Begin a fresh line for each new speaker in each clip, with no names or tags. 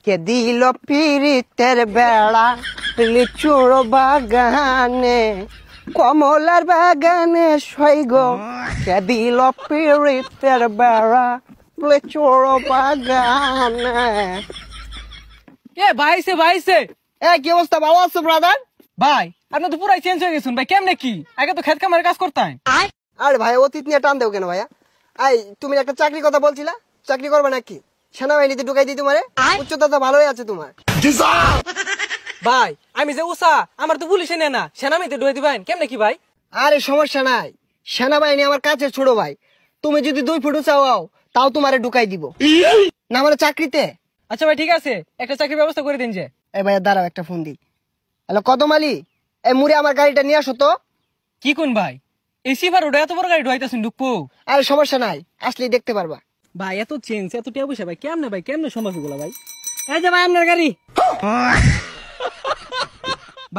কে দিল পিরিতের বেড়া লিচুর বাগানে কমলার বাগানে সৈগ কে দিল পিরিতের বেড়া লিচুর বাগানে।
এ ভাইছে
কি অবস্থা, ভালো আছো ব্রাদার?
ভাই আপনি তো পুরাই চেঞ্জ হয়ে গেছেন ভাই, কেমনে কি? আগে তো খেত কামারের কাজ করতেন।
আরে ভাই অতীত নিয়ে টান দেও কেন ভাইয়া? তুমি একটা চাকরির কথা বলছিলা, চাকরি করবে নাকি? সেনাবাহিনীতে ঢুকাই দিই তোমারে, উচ্চতা তো ভালোই আছে তোমার।
ভাই আমি যে উষা, আমার তো পুলিশে নেয় না, সেনাবাহিনীতে ঢুকে দিবেন কেমনে কি ভাই?
আরে সমস্যা নাই, সেনাবাহিনী আমার কাছে ছোট ভাই, তুমি যদি 2 ফুট চাও তাও তোমারে ঢুকাই দিব না মানে চাকরিতে।
আচ্ছা ভাই ঠিক আছে, একটা চাকরির ব্যবস্থা করে দিন যে।
এই ভাইয়া দাঁড়াও একটা ফোন দিই। হ্যালো কদম আলী, এই মুড়ে আমার গাড়িটা নিয়ে আসো তো।
কি কোন ভাই, এই সিফার ওটা এত বড় গাড়ি ঢুকাইতেছেন ঢুকবো?
আরে সমস্যা নাই, আসলেই দেখতে পারবা।
ভাই এত চেঞ্জ এত টিয়া পয়সা ভাই কেমনে সম্ভব এগুলো ভাই? এই যে ভাই আপনার গাড়ি।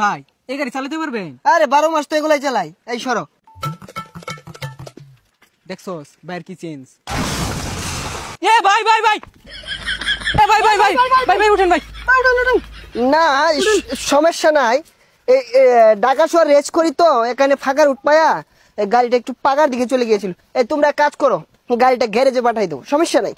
ভাই এই গাড়ি চালাতে পারবেন?
আরে 12 মাস তো এগুলাই চালাই। এই সরো।
দেখছস ভাইয়ের কি চেঞ্জ। এ ভাই ভাই ভাই এ ভাই ভাই ভাই ভাই ভাই উঠেন ভাই।
না সমস্যা নাই, ঢাকা শহর রেস করি তো এখানে ফাঁকার উঠপায়া গাড়িটা একটু পাকার দিকে চলে গিয়েছিল। তোমরা কাজ করো, গাড়িটা গ্যারেজে পাঠাই দাও, সমস্যা নাই।